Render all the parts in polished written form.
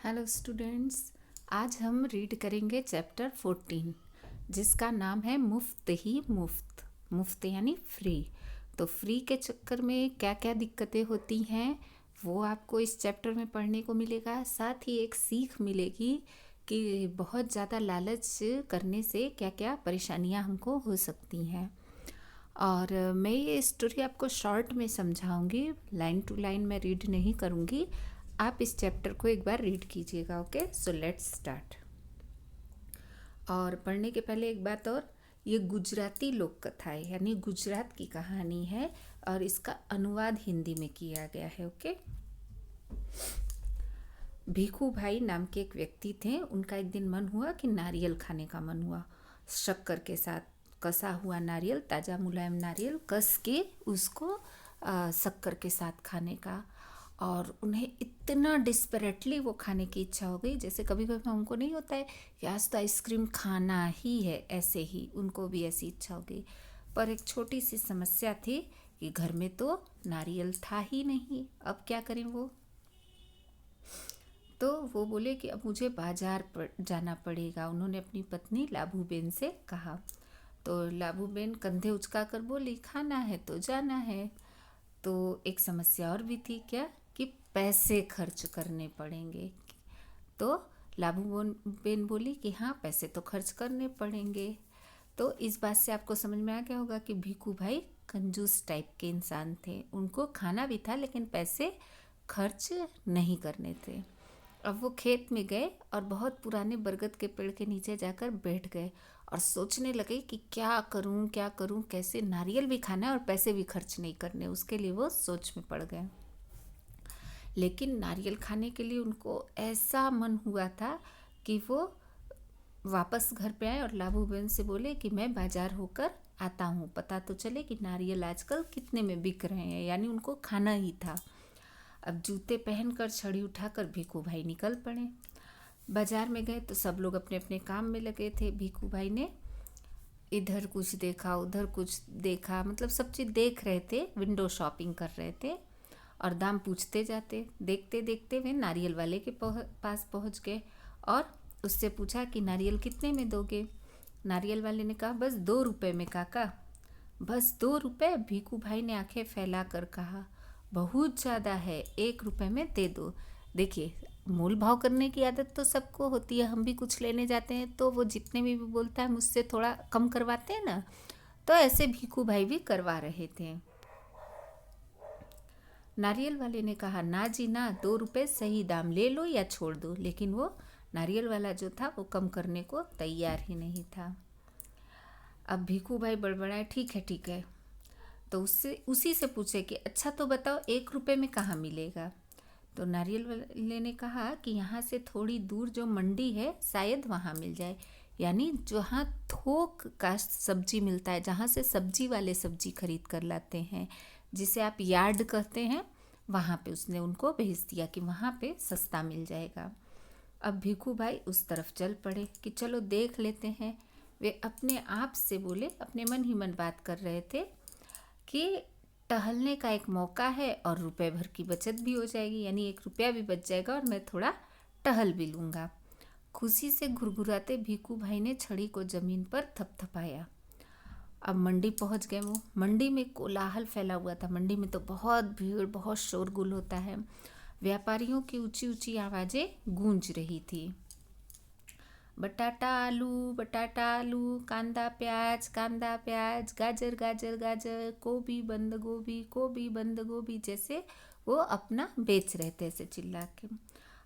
Hello students. आज हम read करेंगे चैप्टर 14 जिसका नाम है मुफ्त ही मुफ्त। मुफ्त यानी फ्री। तो फ्री के चक्कर में क्या क्या दिक्कतें होती हैं वो आपको इस चैप्टर में पढ़ने को मिलेगा। साथ ही एक सीख मिलेगी कि बहुत ज़्यादा लालच करने से क्या क्या परेशानियां हमको हो सकती हैं। और मैं ये स्टोरी आपको शॉर्ट में समझाऊंगी, लाइन टू लाइन मैं रीड नहीं करूंगी। आप इस चैप्टर को एक बार रीड कीजिएगा। Okay, so let's start. और पढ़ने के पहले एक बात और, ये गुजराती लोक कथा है यानी गुजरात की कहानी है और इसका अनुवाद हिंदी में किया गया है। ओके। भीखू भाई नाम के एक व्यक्ति थे। उनका एक दिन मन हुआ कि नारियल खाने का मन हुआ। शक्कर के साथ कसा हुआ नारियल, ताज़ा मुलायम नारियल कस के उसको शक्कर के साथ खाने का। और उन्हें इतना डिस्परेटली वो खाने की इच्छा हो गई, जैसे कभी कभी हमको नहीं होता है कि आज तो आइसक्रीम खाना ही है, ऐसे ही उनको भी ऐसी इच्छा हो गई। पर एक छोटी सी समस्या थी कि घर में तो नारियल था ही नहीं। अब क्या करें वो? तो वो बोले कि अब मुझे बाजार पर जाना पड़ेगा। उन्होंने अपनी पत्नी लाभूबेन से कहा। तो लाभूबेन कंधे उचका कर बोली, खाना है तो जाना है। तो एक समस्या और भी थी, क्या कि पैसे खर्च करने पड़ेंगे। तो लाभूबेन बोली कि हाँ, पैसे तो खर्च करने पड़ेंगे। तो इस बात से आपको समझ में आ गया होगा कि भीखू भाई कंजूस टाइप के इंसान थे। उनको खाना भी था लेकिन पैसे खर्च नहीं करने थे। अब वो खेत में गए और बहुत पुराने बरगद के पेड़ के नीचे जाकर बैठ गए और सोचने लगे कि क्या करूं, कैसे नारियल भी खाना है और पैसे भी खर्च नहीं करने। उसके लिए वो सोच में पड़ गए। लेकिन नारियल खाने के लिए उनको ऐसा मन हुआ था कि वो वापस घर पे आए और लाभूबेन से बोले कि मैं बाजार होकर आता हूँ, पता तो चले कि नारियल आजकल कितने में बिक रहे हैं। यानी उनको खाना ही था। अब जूते पहनकर छड़ी उठाकर भीखू भाई निकल पड़े। बाजार में गए तो सब लोग अपने अपने काम में लगे थे। भीखू भाई ने इधर कुछ देखा, उधर कुछ देखा, मतलब सब चीज़ देख रहे थे, विंडो शॉपिंग कर रहे थे और दाम पूछते जाते। देखते देखते वे नारियल वाले के पास पहुंच गए और उससे पूछा कि नारियल कितने में दोगे। नारियल वाले ने कहा, बस 2 रुपये में काका। बस 2 रुपये? भीखू भाई ने आंखें फैला कर कहा, बहुत ज़्यादा है, 1 रुपये में दे दो। देखिए, मोल भाव करने की आदत तो सबको होती है। हम भी कुछ लेने जाते हैं तो वो जितने में भी बोलता है मुझसे थोड़ा कम करवाते हैं ना, तो ऐसे भीखू भाई भी करवा रहे थे। नारियल वाले ने कहा, ना जी ना, 2 रुपये सही दाम, ले लो या छोड़ दो। लेकिन वो नारियल वाला जो था वो कम करने को तैयार ही नहीं था। अब भीखू भाई बड़बड़ाए, ठीक है ठीक है। तो उससे उसी से पूछे कि अच्छा तो बताओ, 1 रुपये में कहाँ मिलेगा। तो नारियल वाले ने कहा कि यहाँ से थोड़ी दूर जो मंडी है शायद वहाँ मिल जाए। यानी जहाँ थोक का सब्जी मिलता है, जहाँ से सब्जी वाले सब्जी खरीद कर लाते हैं, जिसे आप यार्ड कहते हैं, वहाँ पे उसने उनको भेज दिया कि वहाँ पे सस्ता मिल जाएगा। अब भीखू भाई उस तरफ चल पड़े कि चलो देख लेते हैं। वे अपने आप से बोले, अपने मन ही मन बात कर रहे थे कि टहलने का एक मौका है और रुपए भर की बचत भी हो जाएगी, यानी 1 रुपया भी बच जाएगा और मैं थोड़ा टहल भी लूँगा। खुशी से घुरघुराते भीखू भाई ने छड़ी को ज़मीन पर थपथपाया। अब मंडी पहुंच गए वो। मंडी में कोलाहल फैला हुआ था। मंडी में तो बहुत भीड़, बहुत शोरगुल होता है। व्यापारियों की ऊंची ऊंची आवाज़ें गूंज रही थी। बटाटा आलू, कांदा प्याज, गाजर गाजर गाजर, गोभी बंद गोभी, जैसे वो अपना बेच रहे थे ऐसे चिल्ला के।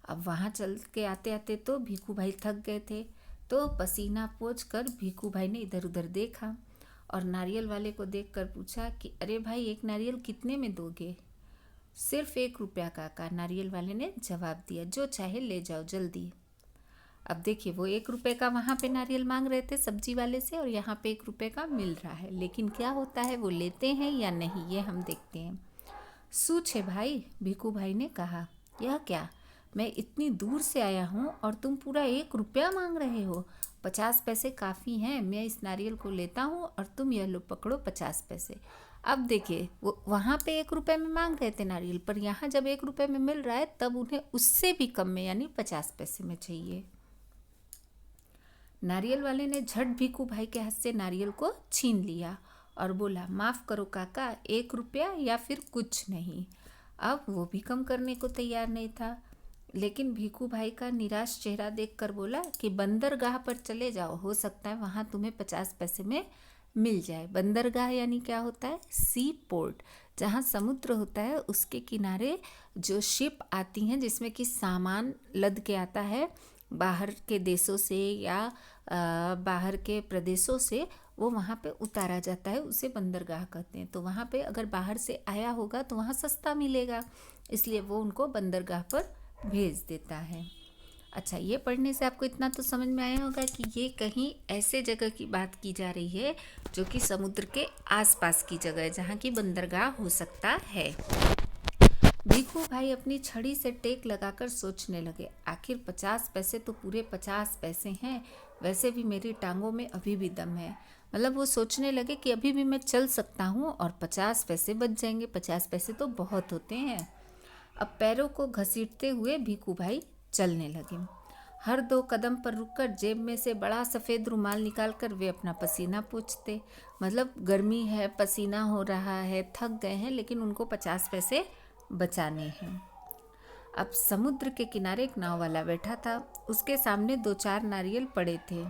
अब वहाँ चल के आते आते तो भीखू भाई थक गए थे। तो पसीना पोंछ कर भीखू भाई ने इधर उधर देखा और नारियल वाले को देखकर पूछा कि अरे भाई, एक नारियल कितने में दोगे? सिर्फ 1 रुपया काका, नारियल वाले ने जवाब दिया। जो चाहे ले जाओ जल्दी। अब देखिए, वो 1 रुपये का वहाँ पे नारियल मांग रहे थे सब्जी वाले से और यहाँ पे 1 रुपये का मिल रहा है। लेकिन क्या होता है, वो लेते हैं या नहीं, ये हम देखते हैं। सूछ है भाई, भीखू भाई ने कहा। यह क्या, मैं इतनी दूर से आया हूँ और तुम पूरा 1 रुपया मांग रहे हो? 50 पैसे काफ़ी हैं, मैं इस नारियल को लेता हूँ और तुम यह लो पकड़ो 50 पैसे। अब देखिए वो वहाँ पे 1 रुपये में मांग रहे थे नारियल, पर यहाँ जब 1 रुपये में मिल रहा है तब उन्हें उससे भी कम में यानी 50 पैसे में चाहिए। नारियल वाले ने झट भीखू भाई के हाथ से नारियल को छीन लिया और बोला, माफ़ करो काका, 1 रुपया या फिर कुछ नहीं। अब वो भी कम करने को तैयार नहीं था, लेकिन भीखू भाई का निराश चेहरा देखकर बोला कि बंदरगाह पर चले जाओ, हो सकता है वहाँ तुम्हें 50 पैसे में मिल जाए। बंदरगाह यानी क्या होता है? सी पोर्ट, जहाँ समुद्र होता है उसके किनारे जो शिप आती हैं जिसमें कि सामान लद के आता है बाहर के देशों से या बाहर के प्रदेशों से, वो वहाँ पे उतारा जाता है, उसे बंदरगाह कहते हैं। तो वहाँ पे अगर बाहर से आया होगा तो वहाँ सस्ता मिलेगा, इसलिए वो उनको बंदरगाह पर भेज देता है। अच्छा, ये पढ़ने से आपको इतना तो समझ में आया होगा कि ये कहीं ऐसे जगह की बात की जा रही है जो कि समुद्र के आसपास की जगह है, जहाँ की बंदरगाह हो सकता है। भीखू भाई अपनी छड़ी से टेक लगाकर सोचने लगे, आखिर 50 पैसे तो पूरे 50 पैसे हैं, वैसे भी मेरी टांगों में अभी भी दम है। मतलब वो सोचने लगे कि अभी भी मैं चल सकता हूँ और 50 पैसे बच जाएंगे। 50 पैसे तो बहुत होते हैं। अब पैरों को घसीटते हुए भीखू भाई चलने लगे। हर 2 कदम पर रुककर जेब में से बड़ा सफ़ेद रुमाल निकालकर वे अपना पसीना पोंछते। मतलब गर्मी है, पसीना हो रहा है, थक गए हैं, लेकिन उनको 50 पैसे बचाने हैं। अब समुद्र के किनारे एक नाव वाला बैठा था, उसके सामने 2-4 नारियल पड़े थे।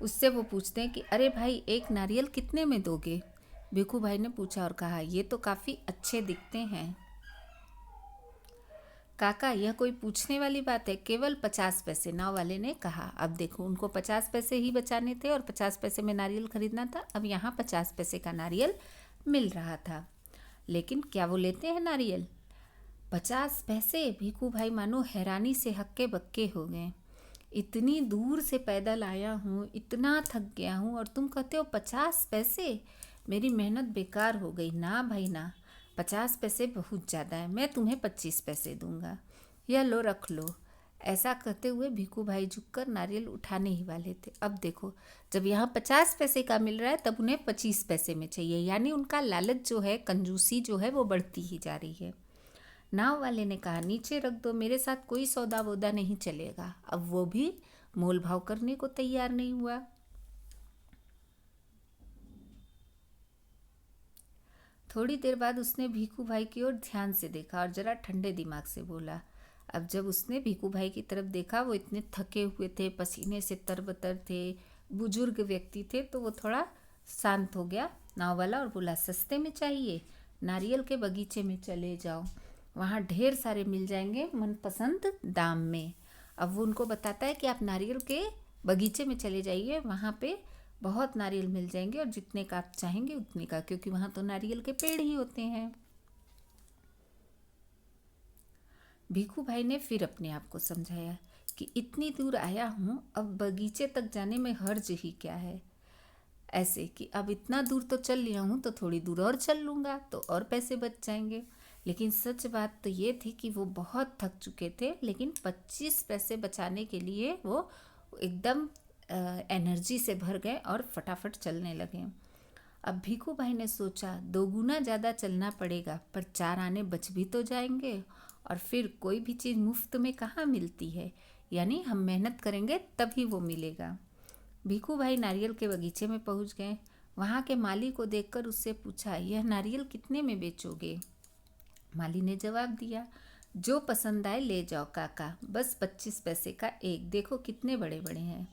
उससे वो पूछते हैं कि अरे भाई, एक नारियल कितने में दोगे? भीखू भाई ने पूछा और कहा, ये तो काफ़ी अच्छे दिखते हैं काका, यह कोई पूछने वाली बात है, केवल 50 पैसे, नाव वाले ने कहा। अब देखो, उनको 50 पैसे ही बचाने थे और 50 पैसे में नारियल खरीदना था। अब यहाँ 50 पैसे का नारियल मिल रहा था, लेकिन क्या वो लेते हैं नारियल? 50 पैसे! भीखू भाई मानो हैरानी से हक्के बक्के हो गए। इतनी दूर से पैदल आया हूँ, इतना थक गया हूँ, और तुम कहते हो 50 पैसे? मेरी मेहनत बेकार हो गई। ना भाई ना, 50 पैसे बहुत ज़्यादा है, मैं तुम्हें 25 पैसे दूंगा। यह लो, रख लो। ऐसा कहते हुए भीखू भाई झुककर नारियल उठाने ही वाले थे। अब देखो, जब यहाँ 50 पैसे का मिल रहा है तब उन्हें 25 पैसे में चाहिए, यानी उनका लालच जो है, कंजूसी जो है, वो बढ़ती ही जा रही है। नाव वाले ने कहा, नीचे रख दो, मेरे साथ कोई सौदा वौदा नहीं चलेगा। अब वो भी मोल भाव करने को तैयार नहीं हुआ। थोड़ी देर बाद उसने भीखू भाई की ओर ध्यान से देखा और जरा ठंडे दिमाग से बोला। अब जब उसने भीखू भाई की तरफ देखा, वो इतने थके हुए थे, पसीने से तरबतर थे, बुजुर्ग व्यक्ति थे, तो वो थोड़ा शांत हो गया नाव वाला और बोला, सस्ते में चाहिए? नारियल के बगीचे में चले जाओ, वहाँ ढेर सारे मिल जाएंगे मनपसंद दाम में। अब वो उनको बताता है कि आप नारियल के बगीचे में चले जाइए, वहाँ पे बहुत नारियल मिल जाएंगे और जितने का आप चाहेंगे उतने का, क्योंकि वहाँ तो नारियल के पेड़ ही होते हैं। भीखू भाई ने फिर अपने आप को समझाया कि इतनी दूर आया हूँ, अब बगीचे तक जाने में हर्ज ही क्या है। ऐसे कि अब इतना दूर तो चल लिया हूँ तो थोड़ी दूर और चल लूँगा तो और पैसे बच जाएंगे। लेकिन सच बात तो ये थी कि वो बहुत थक चुके थे, लेकिन 25 पैसे बचाने के लिए वो एकदम एनर्जी से भर गए और फटाफट चलने लगे। अब भीखू भाई ने सोचा, 2 गुना ज़्यादा चलना पड़ेगा, पर 4 आने बच भी तो जाएंगे, और फिर कोई भी चीज़ मुफ्त में कहाँ मिलती है, यानी हम मेहनत करेंगे तभी वो मिलेगा। भीखू भाई नारियल के बगीचे में पहुंच गए। वहाँ के माली को देखकर उससे पूछा, यह नारियल कितने में बेचोगे? माली ने जवाब दिया, जो पसंद आए ले जाओ काका, बस 25 पैसे का एक, देखो कितने बड़े बड़े हैं।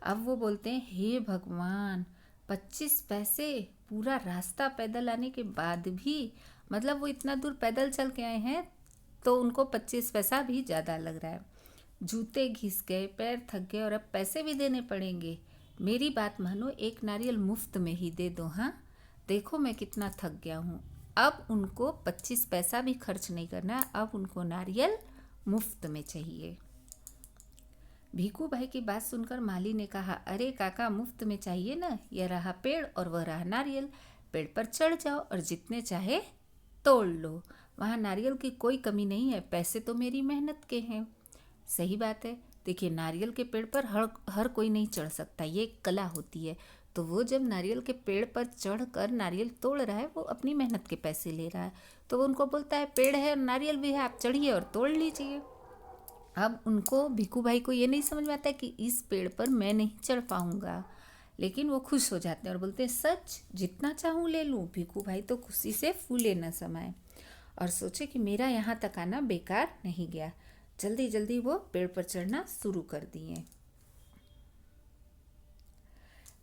अब वो बोलते हैं, हे भगवान, 25 पैसे! पूरा रास्ता पैदल आने के बाद भी, मतलब वो इतना दूर पैदल चल के आए हैं तो उनको 25 पैसा भी ज़्यादा लग रहा है। जूते घिस गए, पैर थक गए और अब पैसे भी देने पड़ेंगे। मेरी बात मानो, एक नारियल मुफ्त में ही दे दो। हाँ, देखो मैं कितना थक गया हूँ। अब उनको 25 पैसा भी खर्च नहीं करना, अब उनको नारियल मुफ्त में चाहिए। भीखू भाई की बात सुनकर माली ने कहा, अरे काका, मुफ्त में चाहिए ना, यह रहा पेड़ और वह रहा नारियल, पेड़ पर चढ़ जाओ और जितने चाहे तोड़ लो, वहाँ नारियल की कोई कमी नहीं है, पैसे तो मेरी मेहनत के हैं। सही बात है। देखिए, नारियल के पेड़ पर हर कोई नहीं चढ़ सकता, ये एक कला होती है, तो वो जब नारियल के पेड़ पर चढ़कर नारियल तोड़ रहा है, वो अपनी मेहनत के पैसे ले रहा है, तो वो उनको बोलता है पेड़ है और नारियल भी है, आप चढ़िए और तोड़ लीजिए। अब उनको, भिखू भाई को ये नहीं समझ में आता है कि इस पेड़ पर मैं नहीं चढ़ पाऊँगा, लेकिन वो खुश हो जाते हैं और बोलते हैं सच, जितना चाहूँ ले लूँ। भिखू भाई तो खुशी से फूले न समाये और सोचे कि मेरा यहाँ तक आना बेकार नहीं गया। जल्दी जल्दी वो पेड़ पर चढ़ना शुरू कर दिए।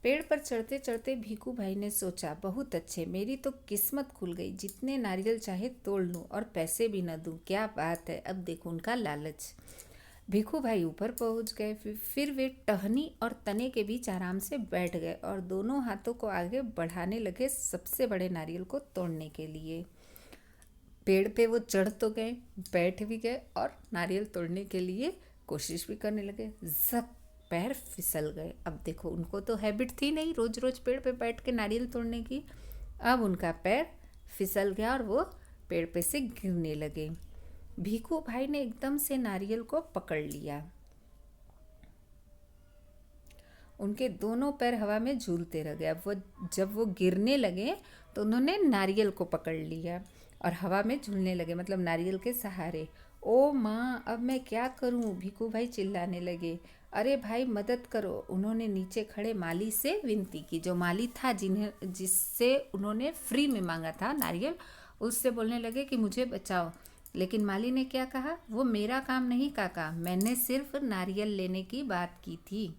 पेड़ पर चढ़ते चढ़ते भिखू भाई ने सोचा, बहुत अच्छे, मेरी तो किस्मत खुल गई, जितने नारियल चाहे तोड़ लूँ और पैसे भी न दूँ, क्या बात है। अब देखो उनका लालच। भिखू भाई ऊपर पहुंच गए। फिर वे टहनी और तने के बीच आराम से बैठ गए और दोनों हाथों को आगे बढ़ाने लगे सबसे बड़े नारियल को तोड़ने के लिए। पेड़ पे वो चढ़ तो गए, बैठ भी गए और नारियल तोड़ने के लिए कोशिश भी करने लगे। जब पैर फिसल गए। अब देखो उनको तो हैबिट थी नहीं रोज रोज पेड़ पे बैठ के नारियल तोड़ने की। अब उनका पैर फिसल गया और वो पेड़ पे से गिरने लगे। भिखू भाई ने एकदम से नारियल को पकड़ लिया। उनके दोनों पैर हवा में झूलते रह गए। अब जब वो गिरने लगे तो उन्होंने नारियल को पकड़ लिया और हवा में झूलने लगे, मतलब नारियल के सहारे। ओ माँ, अब मैं क्या करूँ? भिखू भाई चिल्लाने लगे। अरे भाई मदद करो। उन्होंने नीचे खड़े माली से विनती की। जो माली था जिससे उन्होंने फ्री में मांगा था नारियल, उससे बोलने लगे कि मुझे बचाओ। लेकिन माली ने क्या कहा? वो मेरा काम नहीं काका, मैंने सिर्फ नारियल लेने की बात की थी,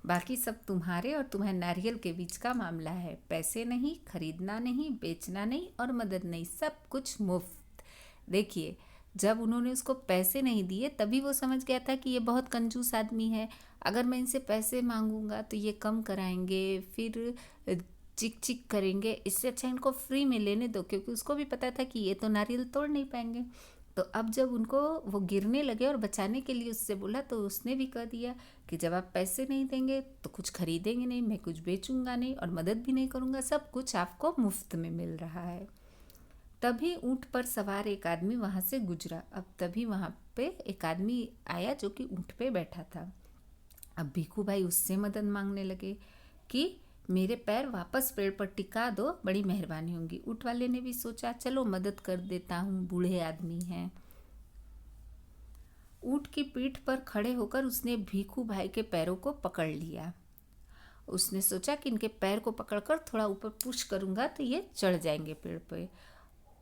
बाकी सब तुम्हारे और तुम्हारे नारियल के बीच का मामला है। पैसे नहीं, खरीदना नहीं, बेचना नहीं और मदद नहीं, सब कुछ मुफ्त। देखिए, जब उन्होंने उसको पैसे नहीं दिए तभी वो समझ गया था कि ये बहुत कंजूस आदमी है। अगर मैं इनसे पैसे मांगूंगा तो ये कम कराएंगे, फिर चिक चिक करेंगे। इससे अच्छा इनको फ्री में लेने दो, क्योंकि उसको भी पता था कि ये तो नारियल तोड़ नहीं पाएंगे। तो अब जब उनको वो गिरने लगे और बचाने के लिए उससे बोला, तो उसने भी कह दिया कि जब आप पैसे नहीं देंगे तो कुछ खरीदेंगे नहीं, मैं कुछ बेचूंगा नहीं और मदद भी नहीं करूंगा, सब कुछ आपको मुफ्त में मिल रहा है। तभी ऊंट पर सवार एक आदमी वहाँ से गुजरा। अब तभी वहाँ पे एक आदमी आया जो कि ऊंट पे बैठा था। अब भिखू भाई उससे मदद मांगने लगे कि मेरे पैर वापस पेड़ पर टिका दो, बड़ी मेहरबानी होगी। ऊंट वाले ने भी सोचा चलो मदद कर देता हूँ, बूढ़े आदमी हैं। ऊंट की पीठ पर खड़े होकर उसने भिखू भाई के पैरों को पकड़ लिया। उसने सोचा कि इनके पैर को पकड़कर थोड़ा ऊपर पुश करूँगा तो ये चढ़ जाएंगे पेड़ पे।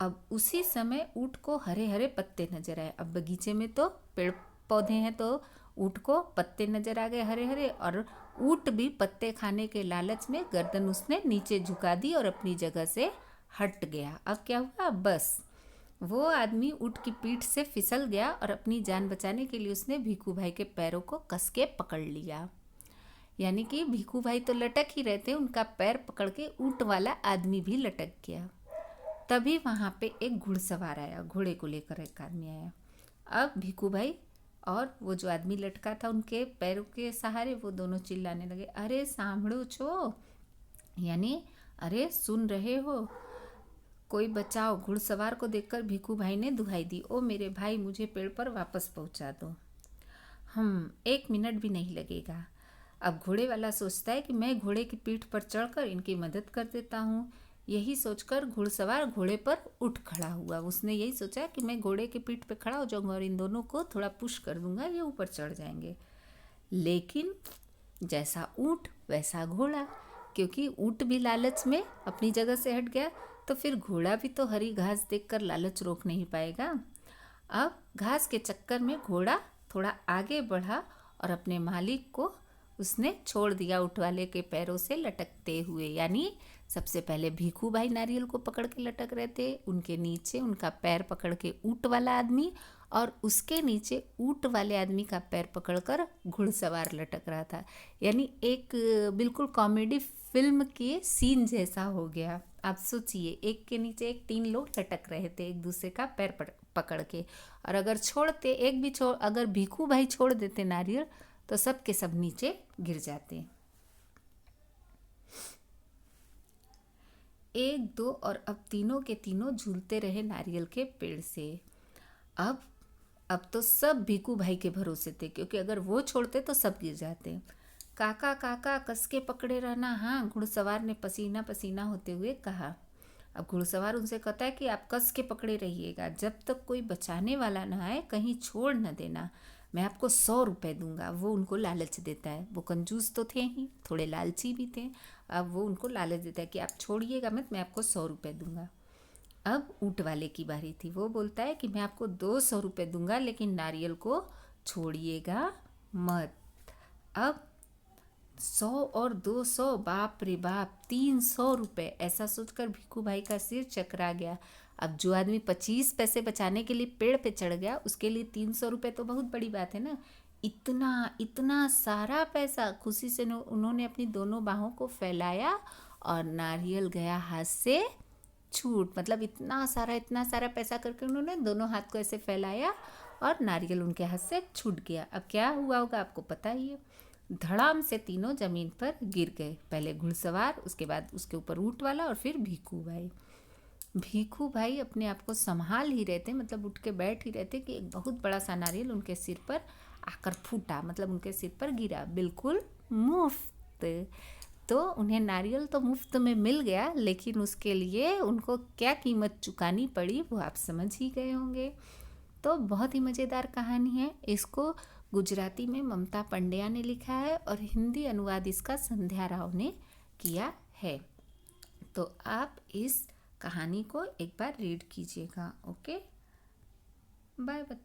अब उसी समय ऊंट को हरे हरे पत्ते नजर आए। अब बगीचे में तो पेड़ पौधे हैं, तो ऊंट को पत्ते नजर आ गए हरे हरे, और ऊंट भी पत्ते खाने के लालच में गर्दन उसने नीचे झुका दी और अपनी जगह से हट गया। अब क्या हुआ? बस वो आदमी ऊंट की पीठ से फिसल गया और अपनी जान बचाने के लिए उसने भिखू भाई के पैरों को कस के पकड़ लिया। यानी कि भिखू भाई तो लटक ही रहे थे, उनका पैर पकड़ के ऊंट वाला आदमी भी लटक गया। तभी वहाँ पे एक घुड़सवार आया, घोड़े को लेकर एक आदमी आया। अब भिखू भाई और वो जो आदमी लटका था उनके पैरों के सहारे वो दोनों चिल्लाने लगे, अरे सांभड़ो छो, यानी अरे सुन रहे हो, कोई बचाओ। घुड़सवार को देखकर भिखू भाई ने दुहाई दी, ओ मेरे भाई, मुझे पेड़ पर वापस पहुंचा दो, 1 मिनट भी नहीं लगेगा। अब घोड़े वाला सोचता है कि मैं घोड़े की पीठ पर चढ़कर इनकी मदद कर देता हूँ। यही सोचकर घुड़सवार घोड़े पर उठ खड़ा हुआ। उसने यही सोचा कि मैं घोड़े की पीठ पर खड़ा हो जाऊंगा और इन दोनों को थोड़ा पुश कर दूंगा, ये ऊपर चढ़ जाएंगे। लेकिन जैसा ऊंट वैसा घोड़ा, क्योंकि ऊंट भी लालच में अपनी जगह से हट गया, तो फिर घोड़ा भी तो हरी घास देखकर लालच रोक नहीं पाएगा। अब घास के चक्कर में घोड़ा थोड़ा आगे बढ़ा और अपने मालिक को उसने छोड़ दिया ऊँट वाले के पैरों से लटकते हुए। यानी सबसे पहले भिखू भाई नारियल को पकड़ के लटक रहे थे, उनके नीचे उनका पैर पकड़ के ऊँट वाला आदमी, और उसके नीचे ऊँट वाले आदमी का पैर पकड़कर घुड़सवार लटक रहा था। यानी एक बिल्कुल कॉमेडी फिल्म के सीन जैसा हो गया। आप सोचिए, एक के नीचे एक 3 लोग लटक रहे थे एक दूसरे का पैर पकड़ के, और अगर छोड़ते अगर भिखू भाई छोड़ देते नारियल तो सब के सब नीचे गिर जाते। 1, 2 और अब तीनों के तीनों झूलते रहे नारियल के पेड़ से। अब तो सब भिखू भाई के भरोसे थे, क्योंकि अगर वो छोड़ते तो सब गिर जाते। काका काका कस के पकड़े रहना, हाँ, घुड़सवार ने पसीना पसीना होते हुए कहा। अब घुड़सवार उनसे कहता है कि आप कस के पकड़े रहिएगा, जब तक कोई बचाने वाला ना आए कहीं छोड़ न देना, मैं आपको 100 रुपये दूंगा। वो उनको लालच देता है, वो कंजूस तो थे ही, थोड़े लालची भी थे। अब वो उनको लालच देता है कि आप छोड़िएगा मत, मैं आपको 100 रुपये दूंगा। अब ऊँट वाले की बारी थी, वो बोलता है कि मैं आपको 200 रुपये दूंगा, लेकिन नारियल को छोड़िएगा मत। अब 100 और 200, बाप रे बाप, 300 रुपये। ऐसा सोचकर भिखू भाई का सिर चकरा गया। अब जो आदमी 25 पैसे बचाने के लिए पेड़ पे चढ़ गया, उसके लिए 300 रुपये तो बहुत बड़ी बात है ना। इतना इतना सारा पैसा, खुशी से उन्होंने अपनी दोनों बाहों को फैलाया और नारियल गया हाथ से छूट। मतलब इतना सारा पैसा करके उन्होंने दोनों हाथ को ऐसे फैलाया और नारियल उनके हाथ से छूट गया। अब क्या हुआ होगा आपको पता ही है। धड़ाम से तीनों जमीन पर गिर गए, पहले घुड़सवार, उसके बाद उसके ऊपर ऊँट वाला और फिर भीखू भाई। भीखू भाई अपने आप को संभाल ही रहे थे, मतलब उठ के बैठ ही रहे थे कि एक बहुत बड़ा सा नारियल उनके सिर पर आकर फूटा, मतलब उनके सिर पर गिरा, बिल्कुल मुफ्त। तो उन्हें नारियल तो मुफ्त में मिल गया, लेकिन उसके लिए उनको क्या कीमत चुकानी पड़ी वो आप समझ ही गए होंगे। तो बहुत ही मज़ेदार कहानी है। इसको गुजराती में ममता पंड्या ने लिखा है और हिंदी अनुवाद इसका संध्या राव ने किया है। तो आप इस कहानी को एक बार रीड कीजिएगा। Okay, bye bye.